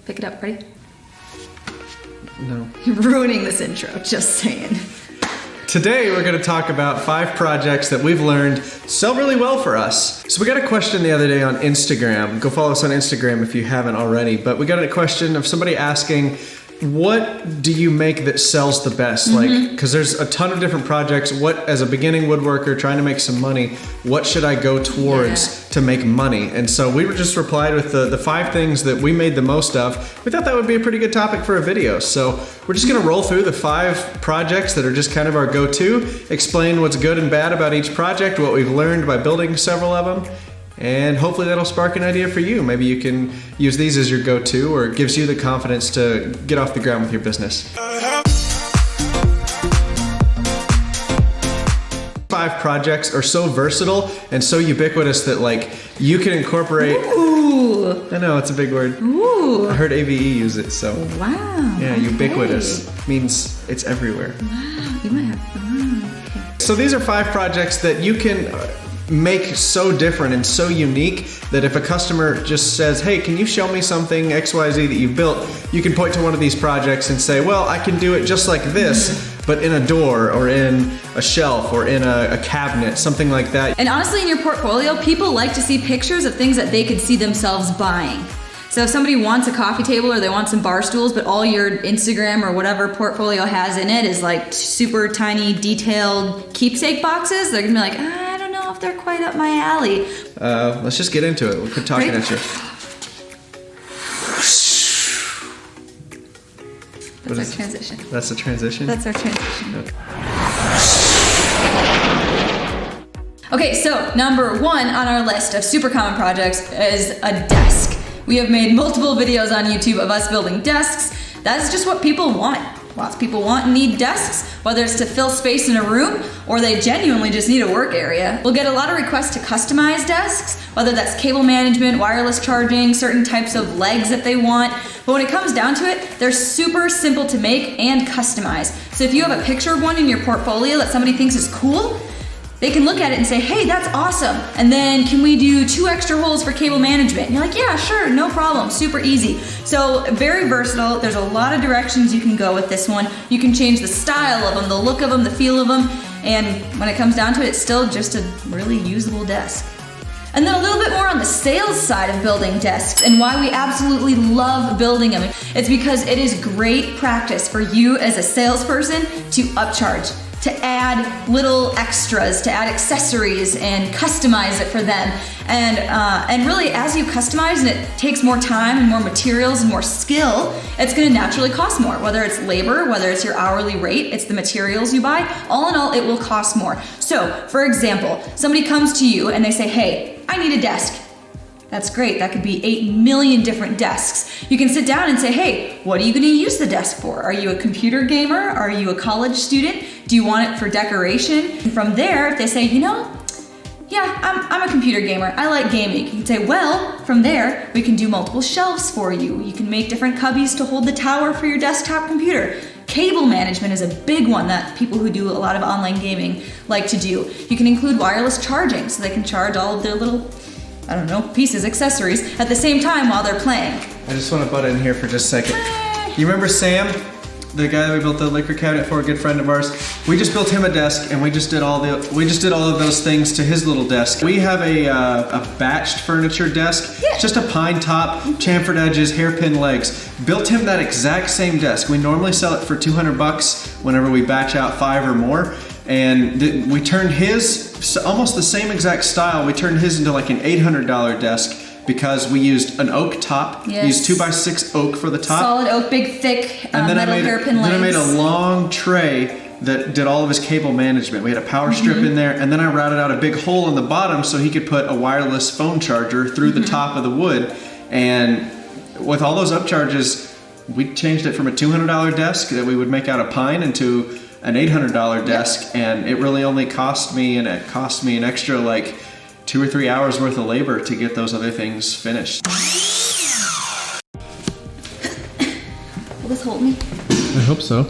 Pick it up, ready? No. You're ruining this intro, just saying. Today we're going to talk about 5 projects that we've learned sell really well for us. So we got a question the other day on Instagram. Go follow us on Instagram if you haven't already. But we got a question of somebody asking, what do you make that sells the best? Like, because there's a ton of different projects. What, as a beginning woodworker trying to make some money, what should I go towards to make money? And so we were just replied with the 5 things that we made the most of. We thought that would be a pretty good topic for a video. So we're just gonna roll through the 5 projects that are just kind of our go-to, explain what's good and bad about each project, what we've learned by building several of them, and hopefully that'll spark an idea for you. Maybe you can use these as your go-to, or it gives you the confidence to get off the ground with your business. 5 projects are so versatile and so ubiquitous that like you can incorporate. Ooh. I know, it's a big word. Ooh. I heard AVE use it, so. Wow. Yeah, ubiquitous Okay. means it's everywhere. Wow, you might have, okay. So these are 5 projects that you can make so different and so unique that if a customer just says, hey, can you show me something XYZ that you've built, you can point to one of these projects and say, well, I can do it just like this, but in a door or in a shelf or in a cabinet, something like that. And honestly, in your portfolio, people like to see pictures of things that they could see themselves buying. So if somebody wants a coffee table or they want some bar stools, but all your Instagram or whatever portfolio has in it is like super tiny, detailed keepsake boxes, they're gonna be like, I don't know if they're quite up my alley. Let's just get into it. We'll quit talking at you. That's our transition. That's the transition? That's our transition. Okay, so number 1 on our list of super common projects is a desk. We have made multiple videos on YouTube of us building desks. That's just what people want. Lots of people want and need desks, whether it's to fill space in a room or they genuinely just need a work area. We'll get a lot of requests to customize desks, whether that's cable management, wireless charging, certain types of legs that they want. But when it comes down to it, they're super simple to make and customize. So if you have a picture of one in your portfolio that somebody thinks is cool, they can look at it and say, hey, that's awesome. And then can we do 2 extra holes for cable management? And you're like, yeah, sure, no problem, super easy. So very versatile. There's a lot of directions you can go with this one. You can change the style of them, the look of them, the feel of them. And when it comes down to it, it's still just a really usable desk. And then a little bit more on the sales side of building desks and why we absolutely love building them. It's because it is great practice for you as a salesperson to upcharge, to add little extras, to add accessories and customize it for them. And really, as you customize and it takes more time and more materials and more skill, it's gonna naturally cost more. Whether it's labor, whether it's your hourly rate, it's the materials you buy, all in all, it will cost more. So, for example, somebody comes to you and they say, hey, I need a desk. That's great, that could be 8 million different desks. You can sit down and say, hey, what are you gonna use the desk for? Are you a computer gamer? Are you a college student? Do you want it for decoration? And from there, if they say, you know, yeah, I'm a computer gamer, I like gaming. You can say, well, from there, we can do multiple shelves for you. You can make different cubbies to hold the tower for your desktop computer. Cable management is a big one that people who do a lot of online gaming like to do. You can include wireless charging so they can charge all of their little, I don't know, pieces, accessories at the same time while they're playing. I just want to butt in here for just a second. You remember Sam? The guy that we built the liquor cabinet for, a good friend of ours. We just built him a desk, and we just did all of those things to his little desk. We have a batched furniture desk, just a pine top, chamfered edges, hairpin legs. Built him that exact same desk. We normally sell it for $200 whenever we batch out 5 or more, and we turned his almost the same exact style. We turned his into like an $800 desk. Because we used an oak top, used 2x6 oak for the top. Solid oak, big, thick metal hairpin legs. Then I made a long tray that did all of his cable management. We had a power strip in there, and then I routed out a big hole in the bottom so he could put a wireless phone charger through the top of the wood. And with all those upcharges, we changed it from a $200 desk that we would make out of pine into an $800 desk, and it really only cost me an extra like 2 or 3 hours worth of labor to get those other things finished. Will this hold me? I hope so.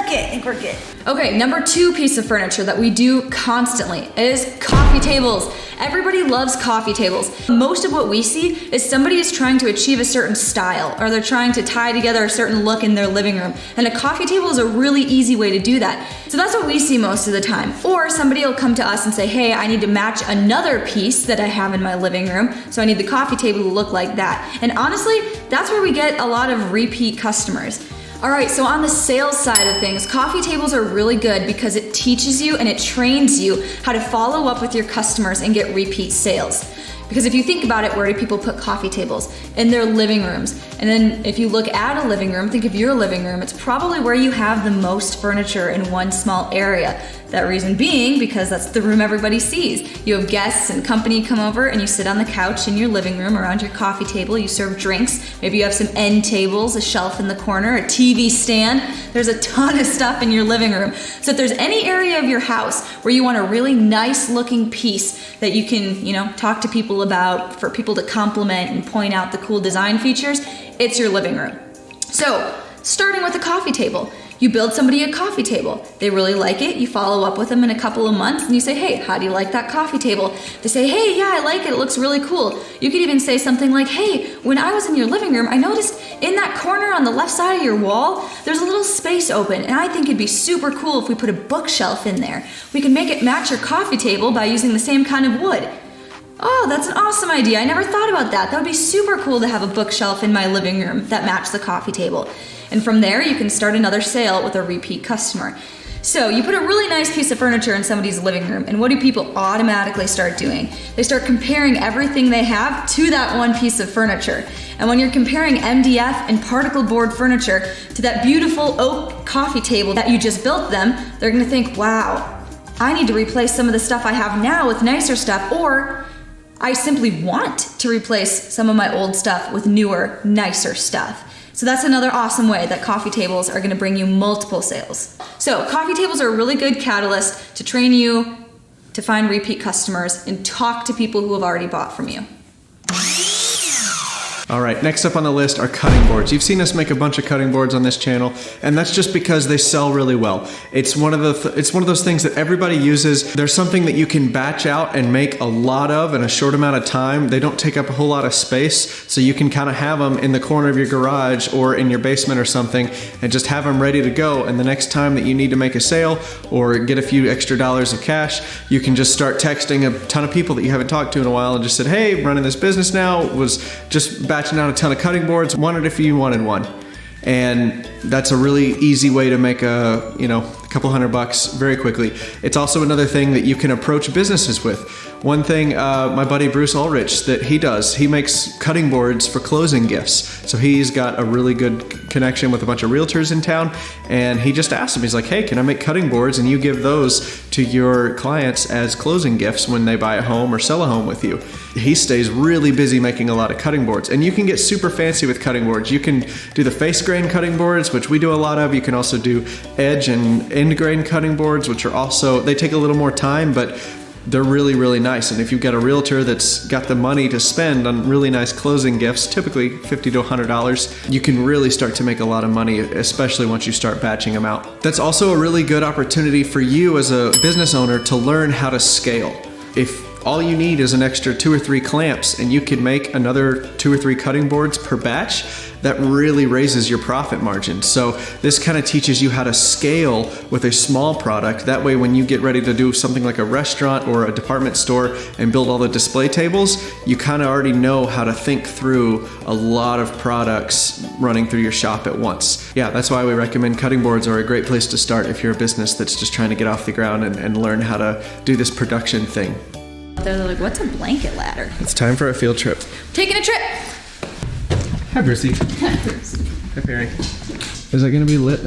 Okay, I think we're good. Okay, number 2 piece of furniture that we do constantly is coffee tables. Everybody loves coffee tables. Most of what we see is somebody is trying to achieve a certain style, or they're trying to tie together a certain look in their living room. And a coffee table is a really easy way to do that. So that's what we see most of the time. Or somebody will come to us and say, hey, I need to match another piece that I have in my living room, so I need the coffee table to look like that. And honestly, that's where we get a lot of repeat customers. All right, so on the sales side of things, coffee tables are really good because it teaches you and it trains you how to follow up with your customers and get repeat sales. Because if you think about it, where do people put coffee tables? In their living rooms. And then if you look at a living room, think of your living room, it's probably where you have the most furniture in one small area. That reason being because that's the room everybody sees. You have guests and company come over and you sit on the couch in your living room around your coffee table, you serve drinks, maybe you have some end tables, a shelf in the corner, a TV stand. There's a ton of stuff in your living room. So if there's any area of your house where you want a really nice looking piece that you can, talk to people about, for people to compliment and point out the cool design features, it's your living room. So, starting with a coffee table. You build somebody a coffee table. They really like it. You follow up with them in a couple of months and you say, hey, how do you like that coffee table? They say, hey, yeah, I like it. It looks really cool. You could even say something like, hey, when I was in your living room, I noticed in that corner on the left side of your wall, there's a little space open, and I think it'd be super cool if we put a bookshelf in there. We can make it match your coffee table by using the same kind of wood. Oh, that's an awesome idea. I never thought about that. That would be super cool to have a bookshelf in my living room that matched the coffee table. And from there, you can start another sale with a repeat customer. So you put a really nice piece of furniture in somebody's living room, and what do people automatically start doing? They start comparing everything they have to that one piece of furniture. And when you're comparing MDF and particle board furniture to that beautiful oak coffee table that you just built them, they're gonna think, wow, I need to replace some of the stuff I have now with nicer stuff, or I simply want to replace some of my old stuff with newer, nicer stuff. So that's another awesome way that coffee tables are gonna bring you multiple sales. So coffee tables are a really good catalyst to train you to find repeat customers and talk to people who have already bought from you. All right, next up on the list are cutting boards. You've seen us make a bunch of cutting boards on this channel, and that's just because they sell really well. It's one of those things that everybody uses. There's something that you can batch out and make a lot of in a short amount of time. They don't take up a whole lot of space, so you can kind of have them in the corner of your garage or in your basement or something and just have them ready to go. And the next time that you need to make a sale or get a few extra dollars of cash, you can just start texting a ton of people that you haven't talked to in a while and just said, hey, running this business now, was just batching out a ton of cutting boards, wondered if you wanted one. And that's a really easy way to make a couple $100 very quickly. It's also another thing that you can approach businesses with. One thing my buddy Bruce Ulrich that he does, he makes cutting boards for closing gifts. So he's got a really good connection with a bunch of realtors in town, and he just asked him, he's like, hey, can I make cutting boards and you give those to your clients as closing gifts when they buy a home or sell a home with you. He stays really busy making a lot of cutting boards, and you can get super fancy with cutting boards. You can do the face grain cutting boards, which we do a lot of. You can also do edge and end grain cutting boards, which are also, they take a little more time, but they're really, really nice. And if you've got a realtor that's got the money to spend on really nice closing gifts, typically $50 to $100, you can really start to make a lot of money, especially once you start batching them out. That's also a really good opportunity for you as a business owner to learn how to scale. If all you need is an extra 2 or 3 clamps and you can make another 2 or 3 cutting boards per batch, that really raises your profit margin. So this kind of teaches you how to scale with a small product. That way when you get ready to do something like a restaurant or a department store and build all the display tables, you kind of already know how to think through a lot of products running through your shop at once. Yeah, that's why we recommend cutting boards are a great place to start if you're a business that's just trying to get off the ground and learn how to do this production thing. They're like, what's a blanket ladder? It's time for a field trip. Taking a trip. Hi, Brucey. Hi, Perry. Is that going to be lit?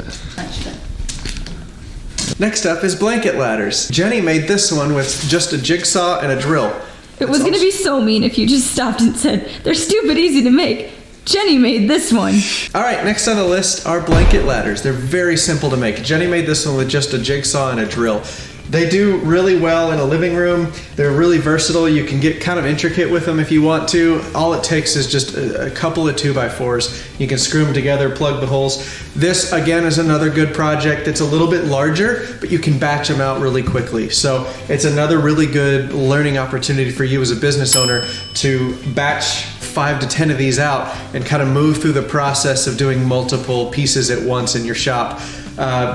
Next up is blanket ladders. Jenny made this one with just a jigsaw and a drill. It was going to be so mean if you just stopped and said, they're stupid easy to make. Jenny made this one. All right, next on the list are blanket ladders. They're very simple to make. Jenny made this one with just a jigsaw and a drill. They do really well in a living room. They're really versatile. You can get kind of intricate with them if you want to. All it takes is just a couple of 2x4s. You can screw them together, plug the holes. This, again, is another good project that's a little bit larger, but you can batch them out really quickly. So it's another really good learning opportunity for you as a business owner to batch 5 to 10 of these out and kind of move through the process of doing multiple pieces at once in your shop.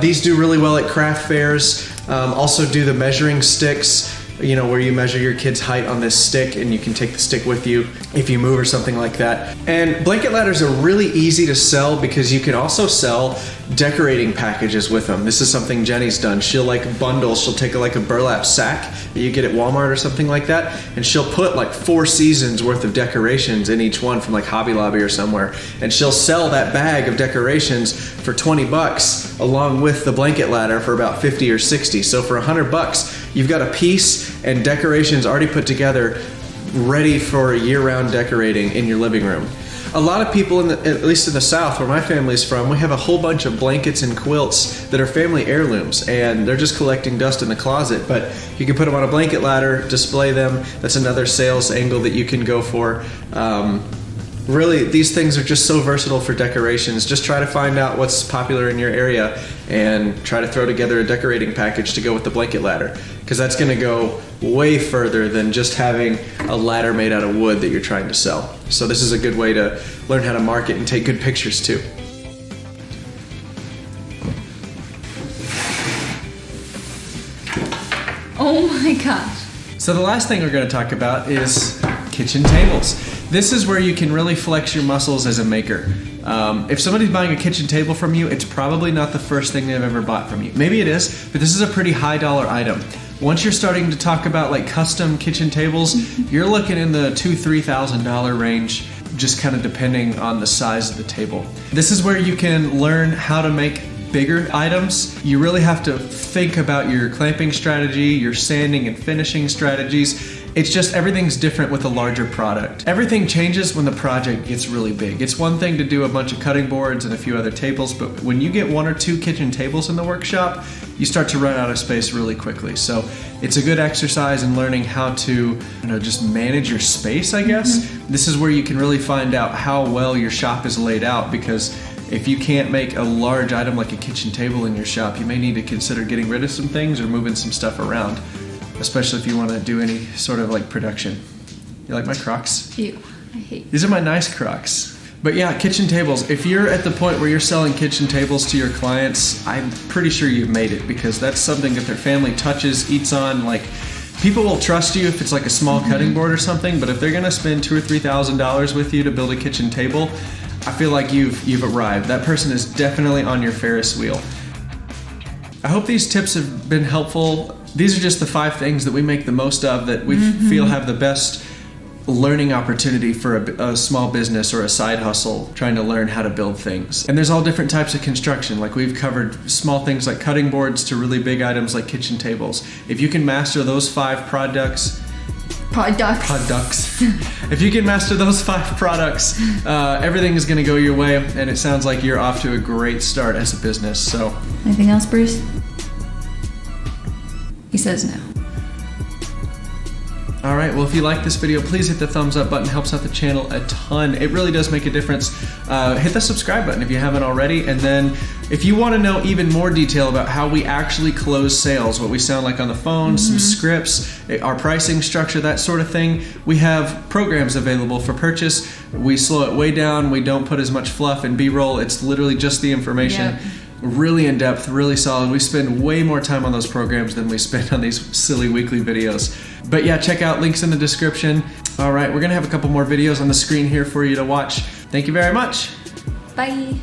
These do really well at craft fairs. Also do the measuring sticks, where you measure your kid's height on this stick and you can take the stick with you if you move or something like that. And blanket ladders are really easy to sell because you can also sell decorating packages with them. This is something Jenny's done. She'll bundle, she'll take a burlap sack that you get at Walmart or something like that, and she'll put 4 seasons worth of decorations in each one from Hobby Lobby or somewhere. And she'll sell that bag of decorations for $20 along with the blanket ladder for about 50 or 60. So for $100, you've got a piece and decorations already put together, ready for year-round decorating in your living room. A lot of people, at least in the South, where my family's from, we have a whole bunch of blankets and quilts that are family heirlooms, and they're just collecting dust in the closet. But you can put them on a blanket ladder, display them. That's another sales angle that you can go for. Really, these things are just so versatile for decorations. Just try to find out what's popular in your area and try to throw together a decorating package to go with the blanket ladder, because that's going to go way further than just having a ladder made out of wood that you're trying to sell. So this is a good way to learn how to market and take good pictures too. Oh my gosh. So the last thing we're going to talk about is kitchen tables. This is where you can really flex your muscles as a maker. If somebody's buying a kitchen table from you, it's probably not the first thing they've ever bought from you. Maybe it is, but this is a pretty high dollar item. Once you're starting to talk about custom kitchen tables, you're looking in the $2,000-$3,000 range, just kind of depending on the size of the table. This is where you can learn how to make bigger items. You really have to think about your clamping strategy, your sanding and finishing strategies. It's just everything's different with a larger product. Everything changes when the project gets really big. It's one thing to do a bunch of cutting boards and a few other tables, but when you get 1 or 2 kitchen tables in the workshop, you start to run out of space really quickly. So it's a good exercise in learning how to just manage your space, I guess. Mm-hmm. This is where you can really find out how well your shop is laid out, because if you can't make a large item like a kitchen table in your shop, you may need to consider getting rid of some things or moving some stuff around, especially if you want to do any sort of production. You like my Crocs? Ew, I hate. These are my nice Crocs. But yeah, kitchen tables. If you're at the point where you're selling kitchen tables to your clients, I'm pretty sure you've made it, because that's something that their family touches, eats on. People will trust you if it's a small cutting board or something, but if they're gonna spend $2,000 or $3,000 with you to build a kitchen table, I feel like you've arrived. That person is definitely on your Ferris wheel. I hope these tips have been helpful. These are just the 5 things that we make the most of, that we feel have the best learning opportunity for a small business or a side hustle trying to learn how to build things. And there's all different types of construction. We've covered small things like cutting boards to really big items like kitchen tables. If you can master those 5 products, if you can master those 5 products, everything is going to go your way, and it sounds like you're off to a great start as a business. So, anything else, Bruce? He says no. All right, well, if you like this video, please hit the thumbs up button. It helps out the channel a ton. It really does make a difference. Hit the subscribe button if you haven't already. And then if you want to know even more detail about how we actually close sales, what we sound like on the phone, some scripts, our pricing structure, that sort of thing, we have programs available for purchase. We slow it way down. We don't put as much fluff and B-roll. It's literally just the information. Yep. Really in depth, really solid. We spend way more time on those programs than we spend on these silly weekly videos. But yeah, check out links in the description. All right, we're gonna have a couple more videos on the screen here for you to watch. Thank you very much. Bye.